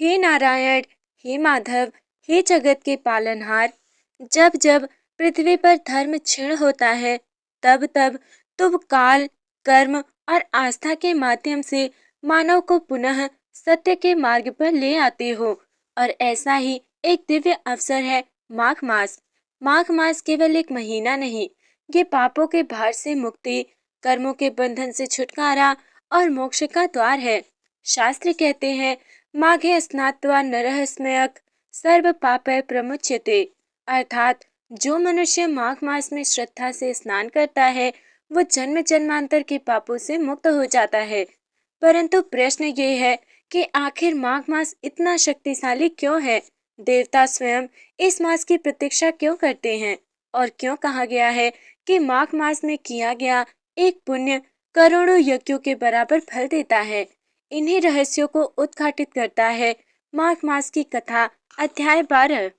हे नारायण, हे माधव, हे जगत के पालनहार, जब जब पृथ्वी पर धर्म क्षीण होता है, तब तब तुम काल, कर्म और आस्था के माध्यम से मानव को पुनः सत्य के मार्ग पर ले आते हो। और ऐसा ही एक दिव्य अवसर है माघ मास। माघ मास केवल एक महीना नहीं, ये पापों के भार से मुक्ति, कर्मों के बंधन से छुटकारा और मोक्ष का द्वार है। शास्त्र कहते हैं, माघे स्नात्वा नरः स्मयक सर्व पापै प्रमुच्यते। अर्थात जो मनुष्य माघ मास में श्रद्धा से स्नान करता है, वो जन्म जन्मांतर के पापों से मुक्त हो जाता है। परंतु प्रश्न ये है कि आखिर माघ मास इतना शक्तिशाली क्यों है? देवता स्वयं इस मास की प्रतीक्षा क्यों करते हैं? और क्यों कहा गया है कि माघ मास में किया गया एक पुण्य करोड़ों यज्ञों के बराबर फल देता है? इन्हीं रहस्यों को उद्घाटित करता है माघ मास की कथा, अध्याय 12।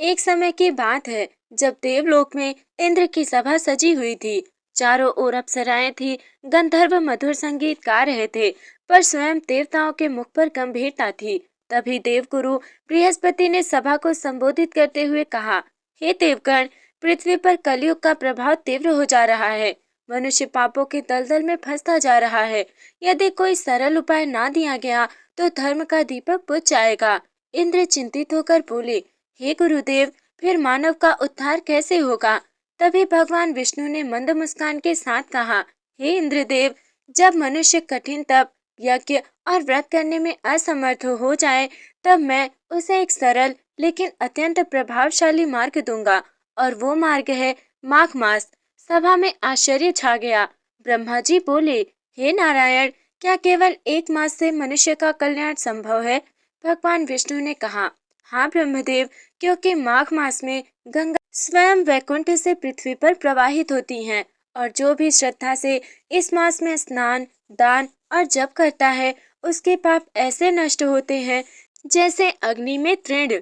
एक समय की बात है जब देवलोक में इंद्र की सभा सजी हुई थी। चारों ओर अप्सराएं थी, गंधर्व मधुर संगीत गा रहे थे, पर स्वयं देवताओं के मुख पर गंभीरता थी। तभी देवगुरु बृहस्पति ने सभा को संबोधित करते हुए कहा, हे देवगण, पृथ्वी पर कलयुग का प्रभाव तीव्र हो जा रहा है। मनुष्य पापों के दलदल में फंसता जा रहा है। यदि कोई सरल उपाय ना दिया गया तो धर्म का दीपक बुझ जाएगा। इंद्र चिंतित होकर बोले, हे गुरुदेव, फिर मानव का उद्धार कैसे होगा? तभी भगवान विष्णु ने मंद मुस्कान के साथ कहा, हे इंद्रदेव, जब मनुष्य कठिन तप, यज्ञ और व्रत करने में असमर्थ हो जाए, तब मैं उसे एक सरल लेकिन अत्यंत प्रभावशाली मार्ग दूंगा, और वो मार्ग है माघ मास। सभा में आश्चर्य छा गया। ब्रह्मा जी बोले, हे नारायण, क्या केवल एक मास से मनुष्य का कल्याण संभव है? भगवान विष्णु ने कहा, हाँ ब्रह्मदेव, क्योंकि माघ मास में गंगा स्वयं वैकुंठ से पृथ्वी पर प्रवाहित होती हैं, और जो भी श्रद्धा से इस मास में स्नान, दान और जप करता है, उसके पाप ऐसे नष्ट होते हैं जैसे अग्नि में तृण।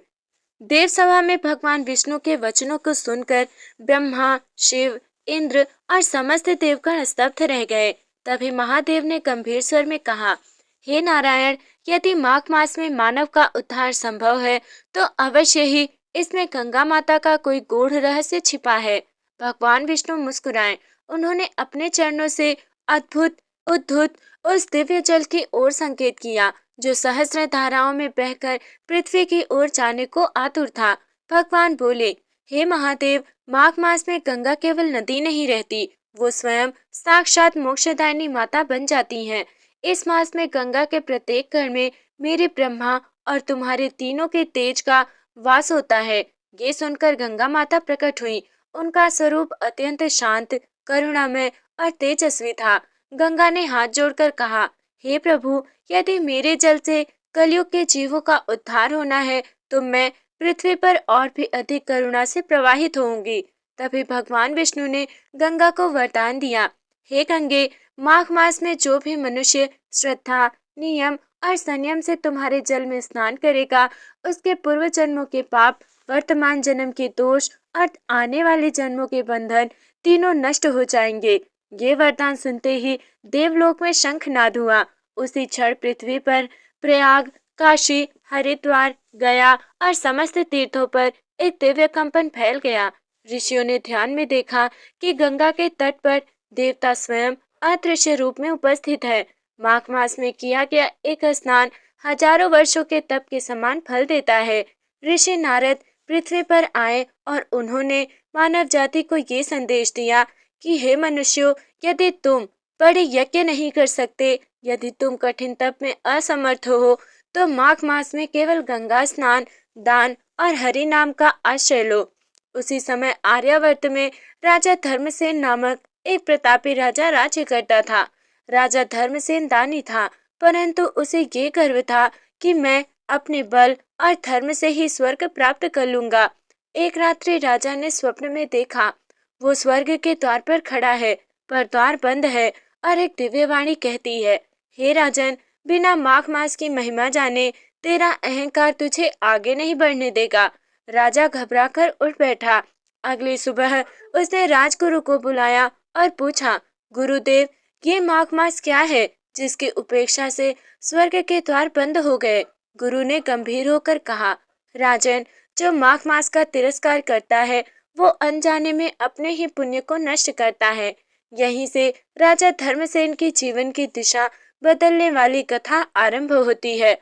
देव सभा में भगवान विष्णु के वचनों को सुनकर ब्रह्मा, शिव, इंद्र और समस्त देवगण स्तब्ध रह गए। तभी महादेव ने गंभीर स्वर में कहा, हे नारायण, यदि माघ मास में मानव का उद्धार संभव है, तो अवश्य ही इसमें गंगा माता का कोई गूढ़ रहस्य छिपा है। भगवान विष्णु मुस्कुराए। उन्होंने अपने चरणों से अद्भुत उद्धत उस दिव्य जल की ओर संकेत किया, जो सहस्र धाराओं में बहकर पृथ्वी की ओर जाने को आतुर था। भगवान बोले, हे महादेव, माघ मास में गंगा केवल नदी नहीं रहती, वो स्वयं साक्षात मोक्षदायिनी माता बन जाती हैं। इस मास में गंगा के प्रत्येक घर में मेरे ब्रह्मा और तुम्हारे तीनों के तेज का वास होता है। ये सुनकर गंगा माता प्रकट हुई। उनका स्वरूप अत्यंत शांत, करुणामय और तेजस्वी था। गंगा ने हाथ जोड़कर कहा, हे प्रभु, यदि मेरे जल से कलयुग के जीवों का उद्धार होना है, तो मैं पृथ्वी पर और भी अधिक करुणा से प्रवाहित होंगी। तभी भगवान विष्णु ने गंगा को वरदान दिया, हे गंगे, माघ मास में जो भी मनुष्य श्रद्धा, नियम और संयम से तुम्हारे जल में स्नान करेगा, उसके पूर्व जन्मों के पाप, वर्तमान जन्म के दोष और आने वाले जन्मों के बंधन तीनों नष्ट हो जाएंगे। ये वरदान सुनते ही देवलोक में शंखनाद हुआ। उसी क्षण पृथ्वी पर प्रयाग, काशी, हरिद्वार, गया और समस्त तीर्थों पर एक दिव्य कंपन फैल गया। ऋषियों ने ध्यान में देखा कि गंगा के तट पर देवता स्वयं अदृश्य रूप में उपस्थित है। माघ मास में किया गया एक स्नान हजारों वर्षों के तप के समान फल देता है। ऋषि नारद पृथ्वी पर आए और उन्होंने मानव जाति को ये संदेश दिया कि हे मनुष्यों, यदि तुम बड़े यज्ञ नहीं कर सकते, यदि तुम कठिन तप में असमर्थ हो, तो माघ मास में केवल गंगा स्नान, दान और हरि नाम का आश्रय लो। उसी समय आर्यावर्त में राजा धर्मसेन नामक एक प्रतापी राजा राज्य करता था। राजा धर्मसेन दानी था, परंतु उसे ये गर्व था कि मैं अपने बल और धर्म से ही स्वर्ग प्राप्त कर लूंगा। एक रात्रि राजा ने स्वप्न में देखा, वो स्वर्ग के द्वार पर खड़ा है, पर द्वार बंद है और एक दिव्य वाणी कहती है, हे राजन, बिना माघ मास की महिमा जाने तेरा अहंकार तुझे आगे नहीं बढ़ने देगा। राजा घबराकर उठ बैठा। अगली सुबह उसने राजगुरु को बुलाया और पूछा, गुरुदेव, ये माघ मास क्या है जिसकी उपेक्षा से स्वर्ग के द्वार बंद हो गए? गुरु ने गंभीर होकर कहा, राजन, जो माघ मास का तिरस्कार करता है वो अनजाने में अपने ही पुण्य को नष्ट करता है। यहीं से राजा धर्मसेन की जीवन की दिशा बदलने वाली कथा आरंभ होती है।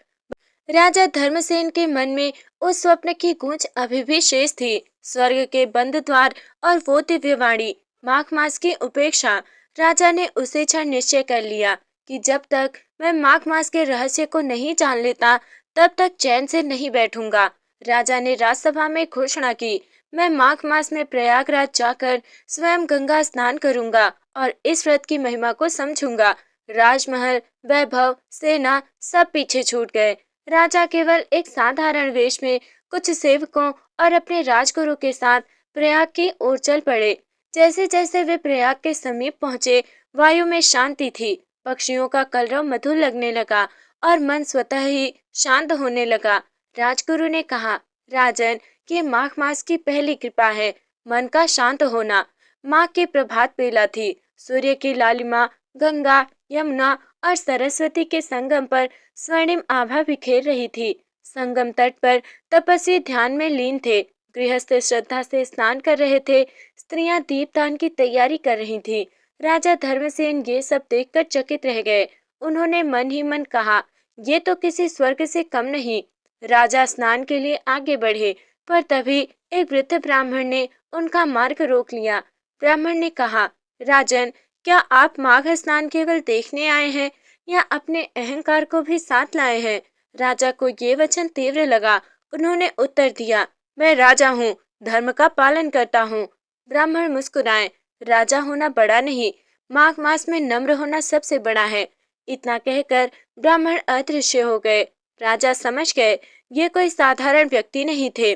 राजा धर्मसेन के मन में उस स्वप्न की गूंज अभी भी शेष थी। स्वर्ग के बंद द्वार और वो दिव्य वाणी, माघ मास की उपेक्षा। राजा ने उसे क्षण निश्चय कर लिया कि जब तक मैं माघ मास के रहस्य को नहीं जान लेता तब तक चैन से नहीं बैठूंगा। राजा ने राजसभा में घोषणा की, मैं माघ मास में प्रयागराज जाकर स्वयं गंगा स्नान करूंगा और इस व्रत की महिमा को समझूंगा। राजमहल, वैभव, सेना सब पीछे छूट गए। राजा केवल एक साधारण वेश में कुछ सेवकों और अपने राजगुरु के साथ प्रयाग की ओर चल पड़े। जैसे जैसे वे प्रयाग के समीप पहुंचे, वायु में शांति थी। पक्षियों का कलरव मधुर लगने लगा और मन स्वतः ही शांत होने लगा। राजगुरु ने कहा, राजन, ये माघ मास की पहली कृपा है, मन का शांत होना। माघ की प्रभात बेला थी। सूर्य की लालिमा गंगा, यमुना और सरस्वती के संगम पर स्वर्णिम आभा बिखेर रही थी। संगम तट पर तपस्वी ध्यान में लीन थे। गृहस्थ श्रद्धा से स्नान कर रहे थे। स्त्रियां दीपदान की तैयारी कर रही थीं। राजा धर्मसेन ये सब देखकर चकित रह गए। उन्होंने मन ही मन कहा, ये तो किसी स्वर्ग से कम नहीं। राजा स्नान के लिए आगे बढ़े, पर तभी एक वृद्ध ब्राह्मण ने उनका मार्ग रोक लिया। ब्राह्मण ने कहा, राजन, क्या आप माघ स्नान केवल देखने आए हैं या अपने अहंकार को भी साथ लाए हैं? राजा को ये वचन तीव्र लगा। उन्होंने उत्तर दिया, मैं राजा हूँ, धर्म का पालन करता हूँ। ब्राह्मण मुस्कुराए, राजा होना बड़ा नहीं, माघ मास में नम्र होना सबसे बड़ा है। इतना कहकर ब्राह्मण अदृश्य हो गए। राजा समझ गए ये कोई साधारण व्यक्ति नहीं थे।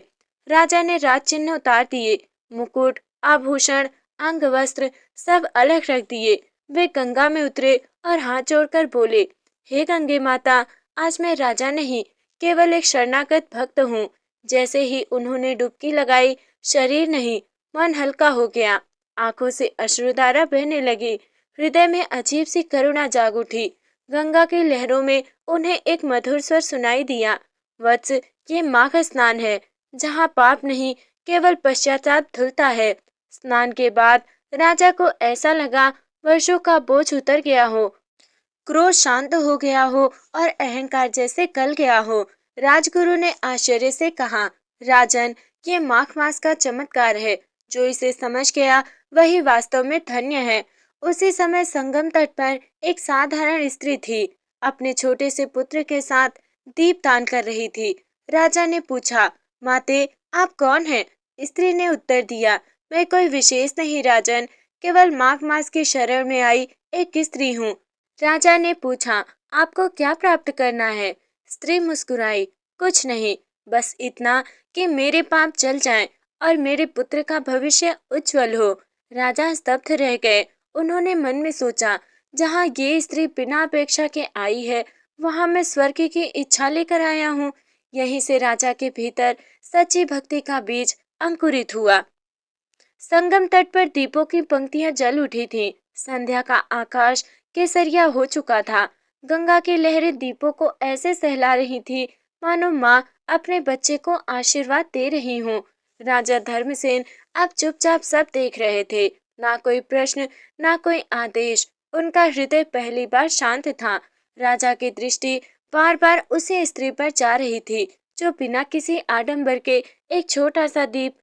राजा ने राज चिन्ह उतार दिए। मुकुट, आभूषण, अंग वस्त्र सब अलग रख दिए। वे गंगा में उतरे और हाथ जोड़कर बोले, हे गंगे माता, आज मैं राजा नहीं, केवल एक शरणागत भक्त हूँ। जैसे ही उन्होंने डुबकी लगाई, शरीर नहीं, मन हल्का हो गया। आंखों से अश्रुधारा बहने लगी। हृदय में अजीब सी करुणा जाग उठी। गंगा की लहरों में उन्हें एक मधुर स्वर सुनाई दिया, वत्स, ये माघ स्नान है, जहाँ पाप नहीं, केवल पश्चाताप धुलता है। स्नान के बाद राजा को ऐसा लगा वर्षों का बोझ उतर गया हो, क्रोध शांत हो गया हो और अहंकार जैसे गल गया हो। राजगुरु ने आश्चर्य से कहा, राजन, ये माघ मास का चमत्कार है। जो इसे समझ गया वही वास्तव में धन्य है। उसी समय संगम तट पर एक साधारण स्त्री थी। अपने छोटे से पुत्र के साथ दीपदान कर रही थी। राजा ने पूछा, माते, आप कौन हैं? स्त्री ने उत्तर दिया, मैं कोई विशेष नहीं राजन, केवल माघ मास की शरण में आई एक स्त्री हूँ। राजा ने पूछा, आपको क्या प्राप्त करना है? स्त्री मुस्कुराई, कुछ नहीं, बस इतना कि मेरे पाप जल जाएं और मेरे पुत्र का भविष्य उज्जवल हो। राजा स्तब्ध रह गए। उन्होंने मन में सोचा, जहाँ ये स्त्री बिना अपेक्षा के आई है, वहाँ मैं स्वर्ग की इच्छा लेकर आया हूँ। यहीं से राजा के भीतर सच्ची भक्ति का बीज अंकुरित हुआ। संगम तट पर दीपों की पंक्तियां जल उठी थीं। संध्या का आकाश केसरिया हो चुका था। गंगा की लहरें दीपों को ऐसे सहला रही थी मानो माँ अपने बच्चे को आशीर्वाद दे रही हूँ। राजा धर्मसेन अब चुपचाप सब देख रहे थे। ना कोई प्रश्न, ना कोई आदेश। उनका हृदय पहली बार शांत था। राजा की दृष्टि बार बार उसी स्त्री पर जा रही थी जो बिना किसी आडंबर के एक छोटा सा दीप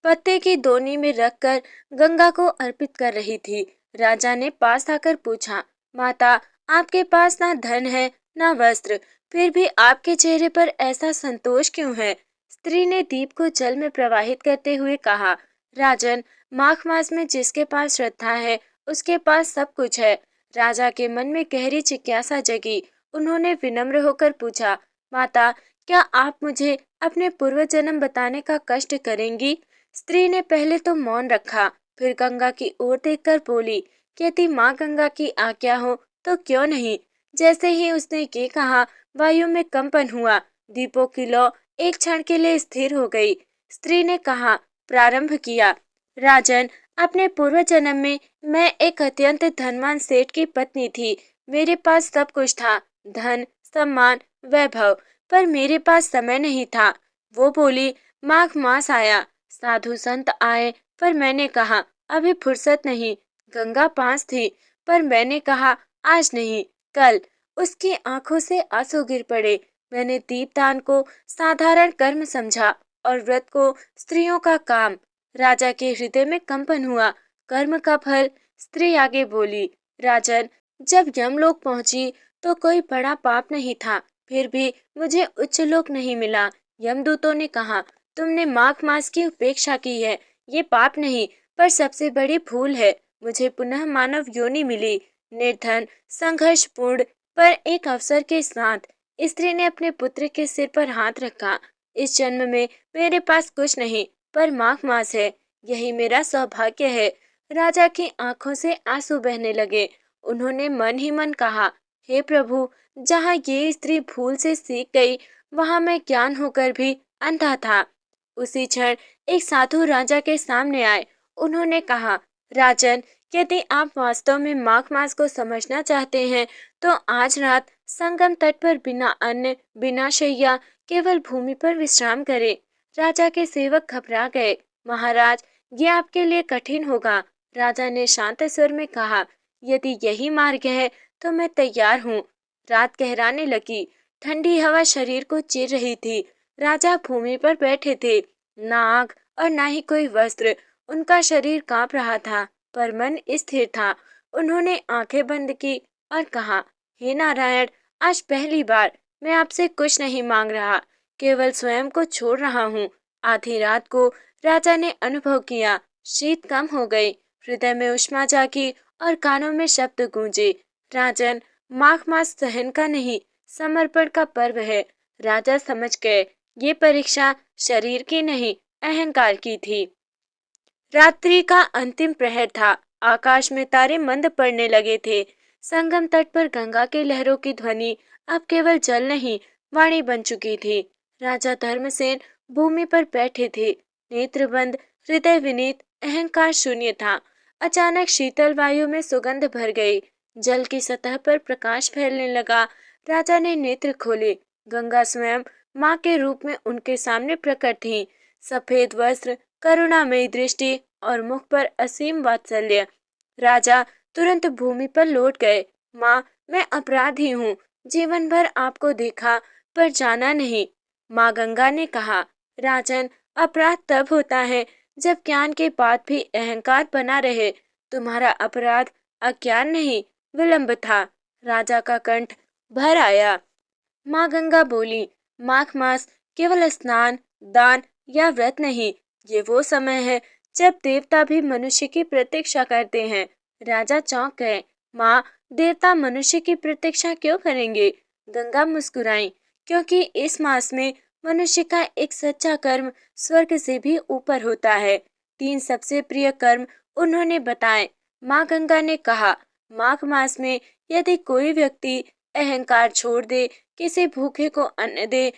पत्ते की दोनी में रखकर गंगा को अर्पित कर रही थी। राजा ने पास आकर पूछा, माता, आपके पास ना धन है ना वस्त्र, फिर भी आपके चेहरे पर ऐसा संतोष क्यों है? स्त्री ने दीप को जल में प्रवाहित करते हुए कहा, राजन, माघ मास में जिसके पास श्रद्धा है उसके पास सब कुछ है। राजा के मन में गहरी जिज्ञासा जगी। उन्होंने विनम्र होकर पूछा, माता, क्या आप मुझे अपने पूर्व जन्म बताने का कष्ट करेंगी? स्त्री ने पहले तो मौन रखा, फिर गंगा की ओर देखकर बोली, यदि माँ गंगा की आज्ञा हो तो क्यों नहीं। जैसे ही उसने ये कहा, वायु में कंपन हुआ। दीपों की लौ एक क्षण के लिए स्थिर हो गई। स्त्री ने कहा, प्रारंभ किया, राजन, अपने पूर्व जन्म में मैं एक अत्यंत धनवान सेठ की पत्नी थी। मेरे पास सब कुछ था, धन, सम्मान, वैभव। पर मेरे पास समय नहीं था। वो बोली, माघ मास आया, साधु संत आए, पर मैंने कहा अभी फुर्सत नहीं। गंगा पास थी, पर मैंने कहा आज नहीं, कल। उसकी आंखों से आंसू गिर पड़े। मैंने दीपदान को साधारण कर्म समझा और व्रत को स्त्रियों का काम। राजा के हृदय में कंपन हुआ। कर्म का फल। स्त्री आगे बोली, राजन, जब यमलोक पहुंची तो कोई बड़ा पाप नहीं था, फिर भी मुझे उच्च लोक नहीं मिला। यमदूतों ने कहा, तुमने माघ मास की उपेक्षा की है, ये पाप नहीं, पर सबसे बड़ी भूल है। मुझे पुनः मानव योनि मिली, निर्धन, संघर्षपूर्ण, पर एक अवसर के साथ। स्त्री ने अपने पुत्र के सिर पर हाथ रखा। इस जन्म में मेरे पास कुछ नहीं, पर माघ मास है, यही मेरा सौभाग्य है। राजा की आंखों से आंसू बहने लगे। उन्होंने मन ही मन कहा, हे प्रभु, जहाँ ये स्त्री भूल से सीख गई, वहाँ मैं ज्ञान होकर भी अंधा था। उसी क्षण एक साधु राजा के सामने आए। उन्होंने कहा, राजन, यदि आप वास्तव में माघ मास को समझना चाहते हैं, तो आज रात संगम तट पर बिना अन्न, बिना शैया, केवल भूमि पर विश्राम करें। राजा के सेवक घबरा गए। महाराज, ये आपके लिए कठिन होगा। राजा ने शांत स्वर में कहा, यदि यही मार्ग है तो मैं तैयार हूँ। रात गहराने लगी। ठंडी हवा शरीर को चीर रही थी। राजा भूमि पर बैठे थे, ना आग और ना ही कोई वस्त्र। उनका शरीर कांप रहा था, पर मन स्थिर था। उन्होंने आंखें बंद की और कहा, हे नारायण, आज पहली बार मैं आपसे कुछ नहीं मांग रहा, केवल स्वयं को छोड़ रहा हूँ। आधी रात को राजा ने अनुभव किया, शीत कम हो गई, हृदय में उष्मा जागी और कानों में शब्द गूंजे, राजन, माघ मास सहन का नहीं, समर्पण का पर्व है। राजा समझ गए, ये परीक्षा शरीर की नहीं, अहंकार की थी। रात्रि का अंतिम प्रहर था। आकाश में तारे मंद पड़ने लगे थे। संगम तट पर गंगा की लहरों की ध्वनि अब केवल जल नहीं, वाणी बन चुकी थी। राजा धर्मसेन भूमि पर बैठे थे, नेत्र बंद, हृदय विनीत, अहंकार शून्य था। अचानक शीतल वायु में सुगंध भर गई। जल की सतह पर प्रकाश फैलने लगा। राजा ने नेत्र खोले। गंगा स्वयं माँ के रूप में उनके सामने प्रकट थी। सफेद वस्त्र, करुणामयी दृष्टि और मुख पर असीम वात्सल्य। राजा तुरंत भूमि पर लौट गए। माँ, मैं अपराधी हूँ, जीवन भर आपको देखा पर जाना नहीं। माँ गंगा ने कहा, राजन, अपराध तब होता है जब ज्ञान के बाद भी अहंकार बना रहे। तुम्हारा अपराध अज्ञान नहीं, विलंब था। राजा का कंठ भर आया। माँ गंगा बोली, माघ मास केवल स्नान, दान या व्रत नहीं, ये वो समय है जब देवता भी मनुष्य की प्रतीक्षा करते हैं। राजा चौंक गए। माँ, देवता मनुष्य की प्रतीक्षा क्यों करेंगे? गंगा मुस्कुराई, क्योंकि इस मास में मनुष्य का एक सच्चा कर्म स्वर्ग से भी ऊपर होता है। 3 सबसे प्रिय कर्म उन्होंने बताए। माँ गंगा ने कहा, माघ मास में यदि कोई व्यक्ति अहंकार छोड़ दे, किसी भूखे को अन्न दे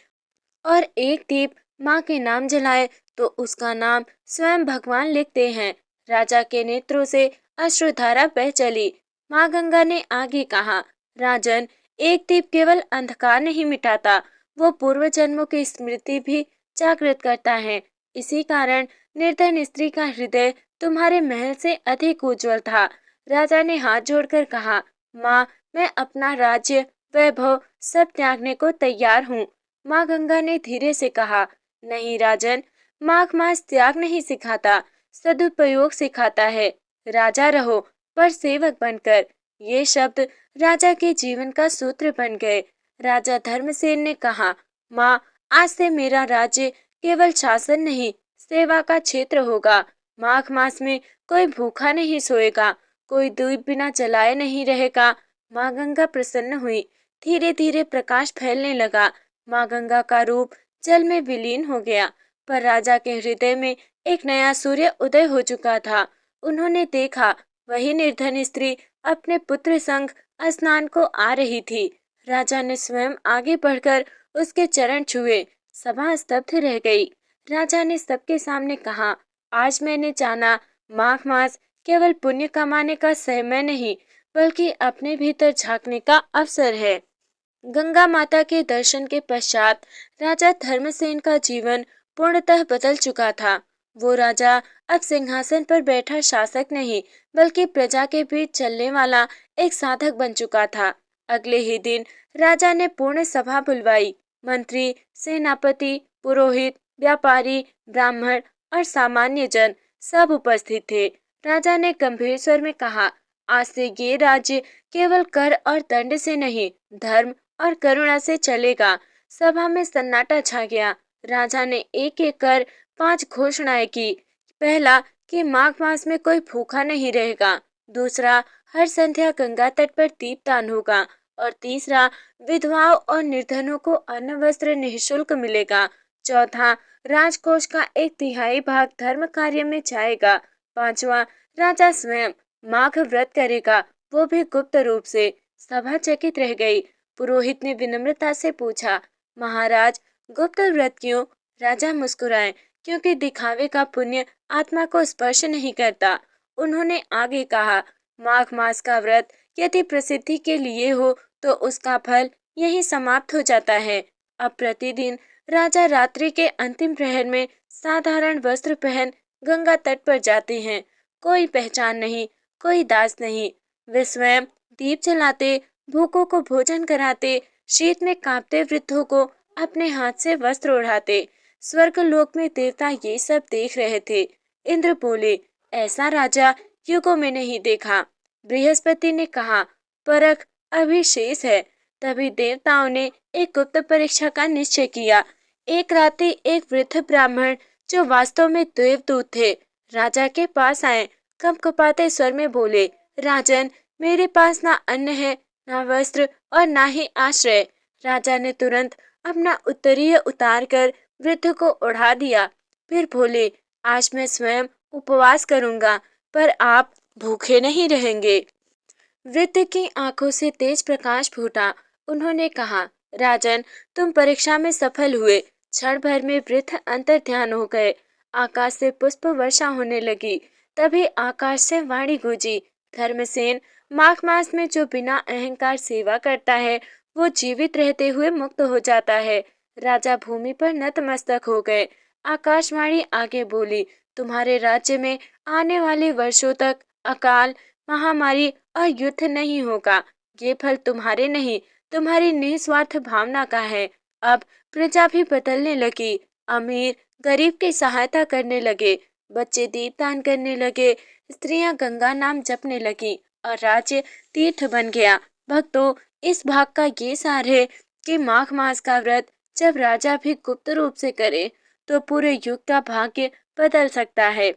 और एक दीप माँ के नाम जलाए, तो उसका नाम स्वयं भगवान लिखते हैं। राजा के नेत्रों से अश्रुधारा बह चली। माँ गंगा ने आगे कहा, राजन, एक दीप केवल अंधकार नहीं मिटाता, वो पूर्व जन्मों की स्मृति भी जागृत करता है। इसी कारण निर्धन स्त्री का हृदय तुम्हारे महल से अधिक उज्जवल था। राजा ने हाथ जोड़कर कहा, माँ, मैं अपना राज्य, वैभव सब त्यागने को तैयार हूँ। माँ गंगा ने धीरे से कहा, नहीं राजन, माघ मास त्याग नहीं सिखाता, सदुपयोग सिखाता है। राजा रहो, पर सेवक बनकर। ये शब्द राजा के जीवन का सूत्र बन गए। राजा धर्मसेन ने कहा, माँ, आज से मेरा राज्य केवल शासन नहीं, सेवा का क्षेत्र होगा। माघ मास में कोई भूखा नहीं सोएगा, कोई दीप बिना जलाए नहीं रहेगा। माँ गंगा प्रसन्न हुई। धीरे धीरे प्रकाश फैलने लगा। माँ गंगा का रूप जल में विलीन हो गया, पर राजा के हृदय में एक नया सूर्य उदय हो चुका था। उन्होंने देखा, वही निर्धन स्त्री अपने पुत्र संग स्नान को आ रही थी। राजा ने स्वयं आगे बढ़कर उसके चरण छुए। सभा स्तब्ध रह गई। राजा ने सबके सामने कहा, आज मैंने जाना, माघ मास केवल पुण्य कमाने का समय नहीं, बल्कि अपने भीतर झांकने का अवसर है। गंगा माता के दर्शन के पश्चात राजा धर्मसेन का जीवन पूर्णतः बदल चुका था। वो राजा अब सिंहासन पर बैठा शासक नहीं, बल्कि प्रजा के बीच चलने वाला एक साधक बन चुका था। अगले ही दिन राजा ने पूर्ण सभा बुलवाई। मंत्री, सेनापति, पुरोहित, व्यापारी, ब्राह्मण और सामान्य जन सब उपस्थित थे। राजा ने गंभीर स्वर में कहा, आज से ये राज्य केवल कर और दंड से नहीं, धर्म और करुणा से चलेगा। सभा में सन्नाटा छा गया। राजा ने एक एक कर 5 घोषणाएं की। पहला, कि माघ मास में कोई भूखा नहीं रहेगा। दूसरा, हर संध्या गंगा तट पर दीपदान होगा। और तीसरा, विधवाओं और निर्धनों को अन्न वस्त्र निःशुल्क मिलेगा। चौथा, राजकोष का 1/3 भाग धर्म कार्य में जाएगा। पांचवा, राजा स्वयं माघ व्रत करेगा, वो भी गुप्त रूप से। सभा चकित रह गई। पुरोहित ने विनम्रता से पूछा, महाराज, गुप्त व्रत क्यों? राजा मुस्कुराए, क्योंकि दिखावे का पुण्य आत्मा को स्पर्श नहीं करता। उन्होंने आगे कहा, माघ मास का व्रत यदि प्रसिद्धि के लिए हो तो उसका फल यहीं समाप्त हो जाता है। अब प्रतिदिन राजा रात्रि के अंतिम प्रहर में साधारण वस्त्र पहन गंगा तट पर जाते हैं। कोई पहचान नहीं, कोई दास नहीं। वे स्वयं दीप जलाते, भूखों को भोजन कराते, शीत में कांपते वृद्धों को अपने हाथ से वस्त्र ओढ़ाते। स्वर्ग लोक में देवता ये सब देख रहे थे। इंद्र बोले, ऐसा राजा युगों में नहीं देखा। बृहस्पति ने कहा, परख अभी शेष है। तभी देवताओं ने एक गुप्त परीक्षा का निश्चय किया। एक रात्रि एक वृद्ध ब्राह्मण, जो वास्तव में देवदूत थे, राजा के पास आए। कंपकपाते स्वर में बोले, राजन, मेरे पास ना अन्न है, ना वस्त्र और ना ही आश्रय। राजा ने तुरंत अपना उत्तरीय उतार कर वृद्ध को ओढ़ा दिया। फिर बोले, आज मैं स्वयं उपवास करूंगा, पर आप भूखे नहीं रहेंगे। वृद्ध की आंखों से तेज प्रकाश फूटा। उन्होंने कहा, राजन, तुम परीक्षा में सफल हुए। क्षण भर में वृद्ध अंतर ध्यान हो गए। आकाश से पुष्प वर्षा होने लगी। तभी आकाश से वाणी गूंजी, धर्मसेन, माघ मास में जो बिना अहंकार सेवा करता है, वो जीवित रहते हुए मुक्त हो जाता है। राजा भूमि पर नतमस्तक हो गए। आकाशवाणी आगे बोली, तुम्हारे राज्य में आने वाले वर्षों तक अकाल, महामारी और युद्ध नहीं होगा। ये फल तुम्हारे नहीं, तुम्हारी निस्वार्थ भावना का है। अब प्रजा भी बदलने लगी। अमीर गरीब की सहायता करने लगे, बच्चे दीपदान करने लगे, स्त्रियां गंगा नाम जपने लगी और राज्य तीर्थ बन गया। भक्तों, इस भाग का ये सार है कि माघ मास का व्रत जब राजा भी गुप्त रूप से करे तो पूरे युग का भाग्य बदल सकता है।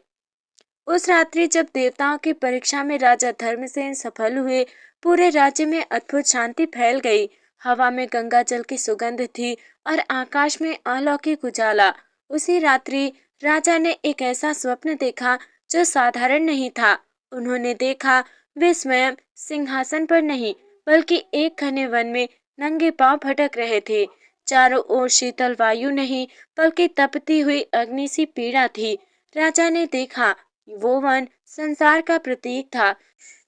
उस रात्रि जब देवताओं की परीक्षा में राजा धर्मसेन सफल हुए, पूरे राज्य में अद्भुत शांति फैल गई। हवा में गंगा जल की सुगंध थी और आकाश में अलौकिक उजाला। उसी रात्रि राजा ने एक ऐसा स्वप्न देखा जो साधारण नहीं था। उन्होंने देखा, वे स्वयं सिंहासन पर नहीं, बल्कि एक घने वन में नंगे पांव भटक रहे थे। चारों ओर शीतल वायु नहीं, बल्कि तपती हुई अग्नि सी पीड़ा थी। राजा ने देखा, वो वन संसार का प्रतीक था,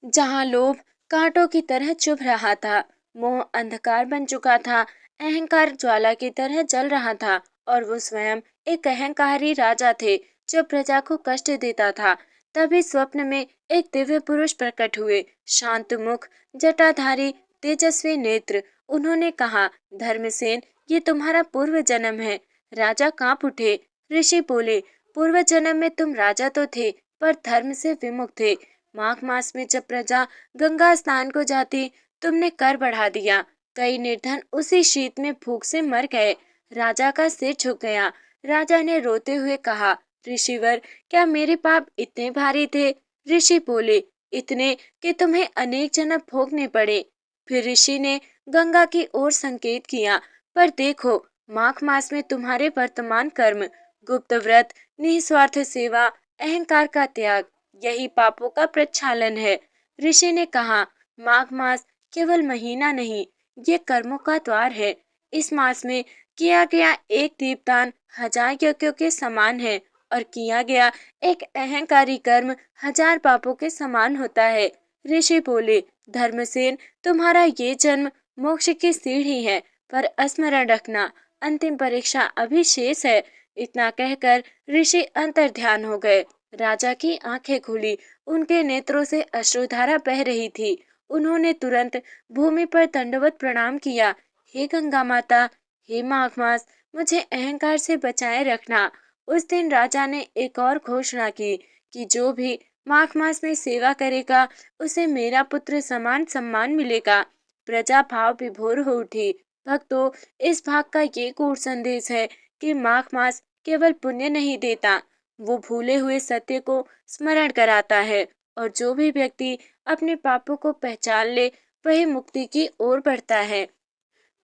जहाँ लोभ कांटों की तरह चुभ रहा था, मोह अंधकार बन चुका था, अहंकार ज्वाला की तरह जल रहा था और वो स्वयं एक अहंकारी राजा थे जो प्रजा को कष्ट देता था। तभी स्वप्न में एक दिव्य पुरुष प्रकट हुए, शांत मुख, जटाधारी, तेजस्वी नेत्र। उन्होंने कहा, धर्मसेन, ये तुम्हारा पूर्व जन्म है। राजा कांप उठे। ऋषि बोले, पूर्व जन्म में तुम राजा तो थे, पर धर्म से विमुख थे। माघ मास में जब प्रजा गंगा स्नान को जाती, तुमने कर बढ़ा दिया। कई निर्धन उसी शीत में भूख से मर गए। राजा का सिर झुक गया। राजा ने रोते हुए कहा, ऋषिवर, क्या मेरे पाप इतने भारी थे? ऋषि बोले, इतने कि तुम्हें अनेक जन्म भोगने पड़े। फिर ऋषि ने गंगा की ओर संकेत किया, पर देखो, माघ मास में तुम्हारे वर्तमान कर्म, गुप्त व्रत, निस्वार्थ सेवा, अहंकार का त्याग, यही पापों का प्रक्षालन है। ऋषि ने कहा, माघ मास केवल महीना नहीं, ये कर्मों का द्वार है। इस मास में किया गया एक दीपदान 1000 यज्ञों के समान है और किया गया एक अहंकारी कर्म 1000 पापों के समान होता है। ऋषि बोले, धर्मसेन, तुम्हारा ये जन्म मोक्ष की सीढ़ी है, पर स्मरण रखना अंतिम परीक्षा अभी शेष है। इतना कहकर ऋषि अंतर ध्यान हो गए। राजा की आंखें खुली, उनके नेत्रों से अश्रुधारा बह रही थी। उन्होंने तुरंत भूमि पर दंडवत प्रणाम किया। हे गंगा माता, हे माघ मास, मुझे अहंकार से बचाए रखना। उस दिन राजा ने एक और घोषणा की कि जो भी माघ मास में सेवा करेगा उसे मेरा पुत्र समान सम्मान मिलेगा। प्रजा भाव विभोर हो उठी। भक्तों, इस भाग का ये गूढ़ संदेश है कि माघ मास केवल पुण्य नहीं देता, वो भूले हुए सत्य को स्मरण कराता है, और जो भी व्यक्ति अपने पापों को पहचान ले वही मुक्ति की ओर बढ़ता है।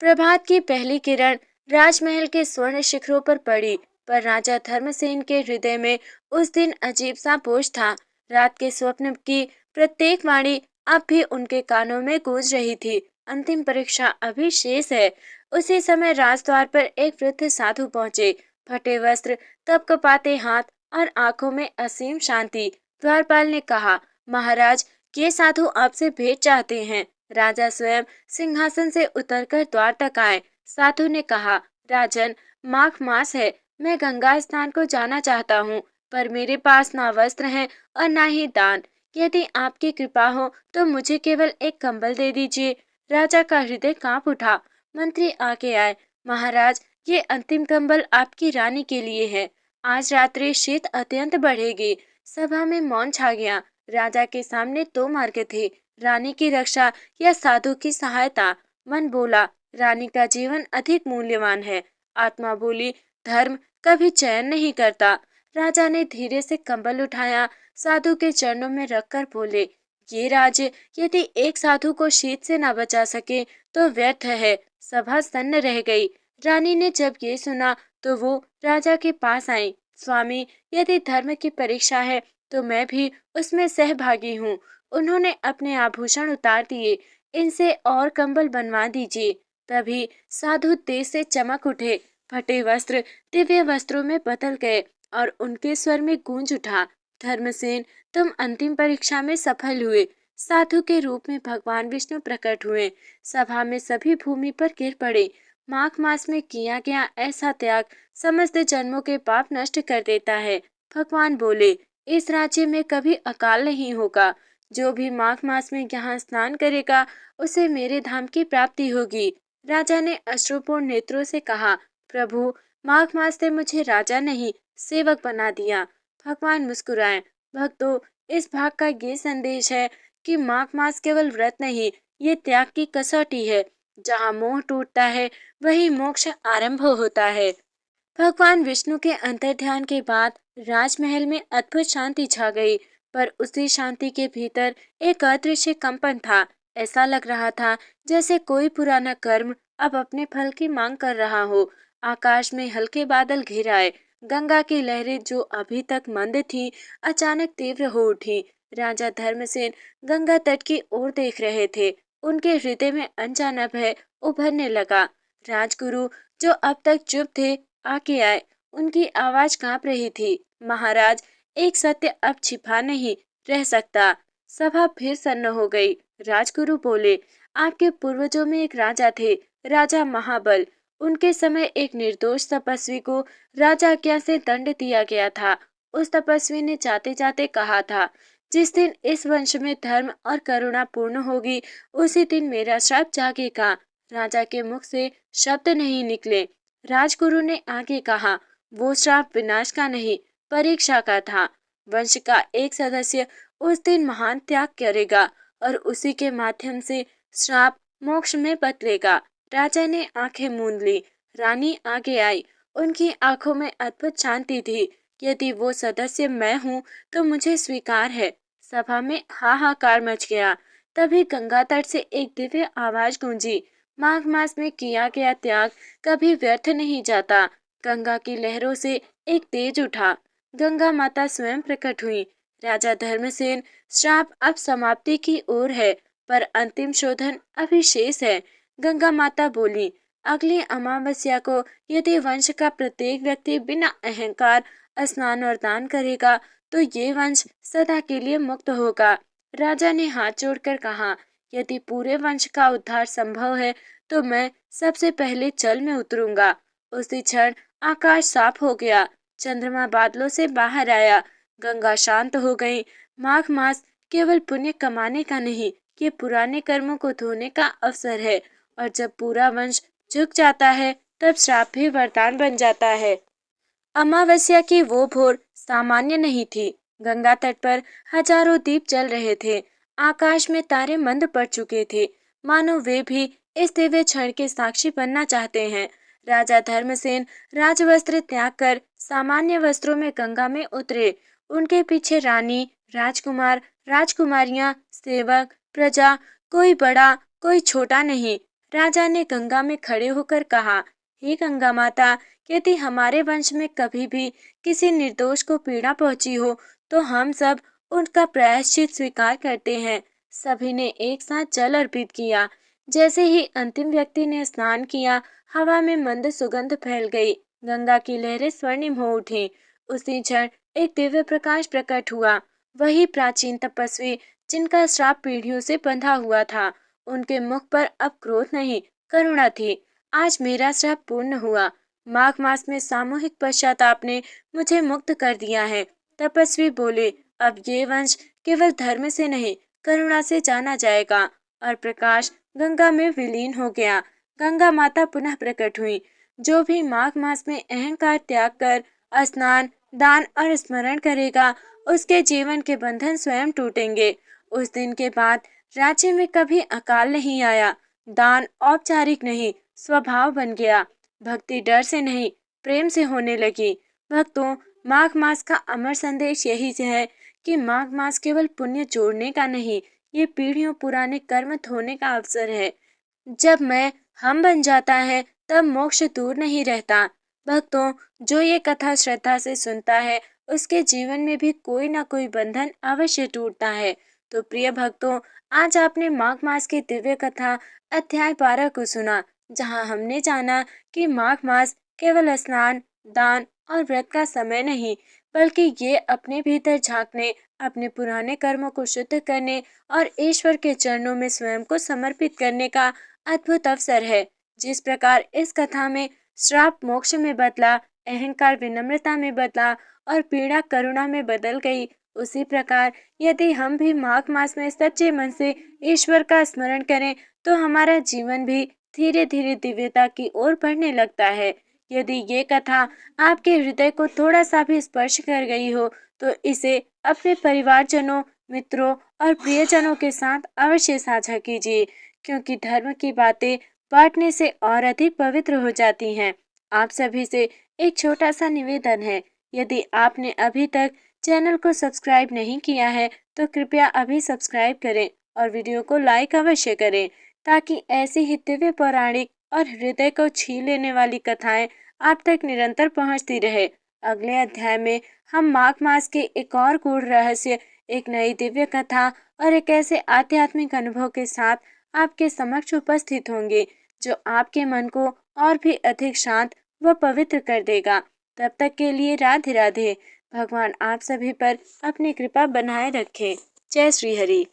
प्रभात की पहली किरण राजमहल के स्वर्ण शिखरों पर पड़ी, पर राजा धर्मसेन के हृदय में उस दिन अजीब सा बोझ था। रात के स्वप्न की प्रत्येक वाणी अब भी उनके कानों में गूंज रही थी। अंतिम परीक्षा अभी शेष है। उसी समय राजद्वार पर एक वृद्ध साधु पहुंचे। फटे वस्त्र, कपकपाते हाथ और आंखों में असीम शांति। द्वारपाल ने कहा, महाराज, ये साधु आपसे भेंट चाहते हैं। राजा स्वयं सिंहासन से उतरकर द्वार तक आए। साधु ने कहा, राजन, माघ मास है, मैं गंगा स्नान को जाना चाहता हूँ, पर मेरे पास ना वस्त्र है और ना ही दान। यदि आपकी कृपा हो तो मुझे केवल एक कंबल दे दीजिए। राजा का हृदय कांप उठा। मंत्री आगे आए। महाराज, ये अंतिम कंबल आपकी रानी के लिए है। आज रात्रि शीत अत्यंत बढ़ेगी। सभा में मौन छा गया। राजा के सामने दो मार्ग थे, रानी की रक्षा या साधु की सहायता। मन बोला, रानी का जीवन अधिक मूल्यवान है। आत्मा बोली, धर्म कभी चयन नहीं करता। राजा ने धीरे से कंबल उठाया, साधु के चरणों में रखकर बोले, ये राज्य यदि एक साधु को शीत से न बचा सके तो व्यर्थ है। सभा सन्न रह गई। रानी ने जब ये सुना तो वो राजा के पास आई। स्वामी, यदि धर्म की परीक्षा है तो मैं भी उसमें सहभागी हूँ। उन्होंने अपने आभूषण उतार दिए। इनसे और कंबल बनवा दीजिए। तभी साधु तेज से चमक उठे। फटे वस्त्र दिव्य वस्त्रों में बदल गए और उनके स्वर में गूंज उठा, धर्मसेन, तुम अंतिम परीक्षा में सफल हुए। साधु के रूप में भगवान विष्णु प्रकट हुए। सभा में सभी भूमि पर गिर पड़े। माघ मास में किया गया ऐसा त्याग समस्त जन्मों के पाप नष्ट कर देता है। भगवान बोले, इस राज्य में कभी अकाल नहीं होगा। जो भी माघ मास में यहाँ स्नान करेगा उसे मेरे धाम की प्राप्ति होगी। राजा ने अश्रुपूर्ण नेत्रों से कहा, प्रभु, माघ मास ने मुझे राजा नहीं सेवक बना दिया। भगवान मुस्कुराए। भक्तों, इस भाग का ये संदेश है कि माघ मास केवल व्रत नहीं, ये त्याग की कसौटी है। जहाँ मोह टूटता है वही मोक्ष आरंभ होता है। भगवान विष्णु के अंतर्ध्यान के बाद राजमहल में अद्भुत शांति छा गई, पर उसी शांति के भीतर एक अदृश्य कंपन था। ऐसा लग रहा था जैसे कोई पुराना कर्म अब अपने फल की मांग कर रहा हो। आकाश में हल्के बादल घिर आए। गंगा की लहरें जो अभी तक मंद थी, अचानक तीव्र हो उठी। राजा धर्मसेन गंगा तट की ओर देख रहे थे। उनके हृदय में अनजाना भय उभरने लगा। राजगुरु, जो अब तक चुप थे, आगे आए। उनकी आवाज कांप रही थी, महाराज, एक सत्य अब छिपा नहीं रह सकता। सभा फिर सन्न हो गई। राजगुरु बोले, आपके पूर्वजों में एक राजा थे, राजा महाबल। उनके समय एक निर्दोष तपस्वी को राजाज्ञा से दंड दिया गया था। उस तपस्वी ने जाते जाते कहा था, जिस दिन इस वंश में धर्म और करुणा पूर्ण होगी उसी दिन मेरा श्राप जागेगा। राजा के मुख से शब्द नहीं निकले। राजगुरु ने आगे कहा, वो श्राप विनाश का नहीं, परीक्षा का था। वंश का एक सदस्य उस दिन महान त्याग करेगा और उसी के माध्यम से श्राप मोक्ष में बदलेगा। राजा ने आंखें मूंद ली। रानी आगे आई। उनकी आंखों में अद्भुत शांति थी। यदि वो सदस्य मैं हूँ तो मुझे स्वीकार है। सभा में हाहाकार मच गया। तभी गंगा तट से एक दिव्य आवाज गूंजी, माघ मास में किया गया त्याग कभी व्यर्थ नहीं जाता। गंगा की लहरों से एक तेज उठा। गंगा माता स्वयं प्रकट हुई। राजा धर्मसेन, श्राप अब समाप्ति की ओर है, पर अंतिम शोधन अभी शेष है। गंगा माता बोली, अगली अमावस्या को यदि वंश का प्रत्येक व्यक्ति बिना अहंकार स्नान और दान करेगा तो ये वंश सदा के लिए मुक्त होगा। राजा ने हाथ जोड़कर कहा, यदि पूरे वंश का उद्धार संभव है तो मैं सबसे पहले जल में उतरूंगा। उसी क्षण आकाश साफ हो गया, चंद्रमा बादलों से बाहर आया, गंगा शांत हो गई। माघ मास केवल पुण्य कमाने का नहीं, ये पुराने कर्मों को धोने का अवसर है। और जब पूरा वंश झुक जाता है तब श्राप भी वरदान बन जाता है। अमावस्या की वो भोर सामान्य नहीं थी। गंगा तट पर हजारों दीप जल रहे थे। आकाश में तारे मंद पड़ चुके थे, मानो वे भी इस दिव्य क्षण के साक्षी बनना चाहते हैं। राजा धर्मसेन राजवस्त्र त्याग कर सामान्य वस्त्रों में गंगा में उतरे। उनके पीछे रानी, राजकुमार, राजकुमारियां, सेवक, प्रजा, कोई बड़ा कोई छोटा नहीं। राजा ने गंगा में खड़े होकर कहा, हे गंगा माता, यदि हमारे वंश में कभी भी किसी निर्दोष को पीड़ा पहुंची हो तो हम सब उनका प्रायश्चित स्वीकार करते हैं। सभी ने एक साथ जल अर्पित किया। जैसे ही अंतिम व्यक्ति ने स्नान किया, हवा में मंद सुगंध फैल गई। गंगा की लहरें स्वर्णिम हो उठी। उसी क्षण एक दिव्य प्रकाश प्रकट हुआ। वही प्राचीन तपस्वी जिनका श्राप पीढ़ियों से बंधा हुआ था। उनके मुख पर अब क्रोध नहीं, करुणा थी। आज मेरा श्राप पूर्ण हुआ। माघ मास में सामूहिक पश्चाताप ने मुझे मुक्त कर दिया है। तपस्वी बोले, अब ये वंश केवल धर्म से नहीं, करुणा से जाना जाएगा। और प्रकाश गंगा में विलीन हो गया। गंगा माता पुनः प्रकट हुई। जो भी माघ मास में अहंकार त्याग कर स्नान, दान और स्मरण करेगा, उसके जीवन के बंधन स्वयं टूटेंगे। उस दिन के बाद राज्य में कभी अकाल नहीं आया। दान औपचारिक नहीं, स्वभाव बन गया। भक्ति डर से नहीं, प्रेम से होने लगी। भक्तों, माघ मास का अमर संदेश यही है कि माघ मास केवल पुण्य जोड़ने का नहीं, ये पीढ़ियों पुराने कर्म धोने का अवसर है। जब मैं हम बन जाता है तब मोक्ष दूर नहीं रहता। भक्तों, जो ये कथा श्रद्धा से सुनता है उसके जीवन में भी कोई ना कोई बंधन अवश्य टूटता है। तो प्रिय भक्तों, आज आपने माघ मास की दिव्य कथा अध्याय 12 को सुना, जहां हमने जाना कि माघ मास केवल स्नान, दान और व्रत का समय नहीं, बल्कि ये अपने भीतर झांकने, अपने पुराने कर्मों को शुद्ध करने और ईश्वर के चरणों में स्वयं को समर्पित करने का अद्भुत अवसर है। जिस प्रकार इस कथा में श्राप मोक्ष में बदला, अहंकार विनम्रता में बदला और पीड़ा करुणा में बदल गई, उसी प्रकार यदि हम भी माघ मास में सच्चे मन से ईश्वर का स्मरण करें तो हमारा जीवन भी धीरे धीरे दिव्यता की ओर बढ़ने लगता है। यदि ये कथा आपके हृदय को थोड़ा सा भी स्पर्श कर गई हो तो इसे अपने परिवारजनों, मित्रों और प्रियजनों के साथ अवश्य साझा कीजिए, क्योंकि धर्म की बातें बांटने से और अधिक पवित्र हो जाती हैं। आप सभी से एक छोटा सा निवेदन है, यदि आपने अभी तक चैनल को सब्सक्राइब नहीं किया है तो कृपया अभी सब्सक्राइब करें और वीडियो को लाइक अवश्य करें, ताकि ऐसी ही दिव्य पौराणिक और हृदय को छीन लेने वाली कथाएं आप तक निरंतर पहुंचती रहे। अगले अध्याय में हम माघ मास के एक और गूढ़ रहस्य, एक नई दिव्य कथा और एक ऐसे आध्यात्मिक अनुभव के साथ आपके समक्ष उपस्थित होंगे जो आपके मन को और भी अधिक शांत व पवित्र कर देगा। तब तक के लिए राधे राधे। भगवान आप सभी पर अपनी कृपा बनाए रखे। जय श्री हरि।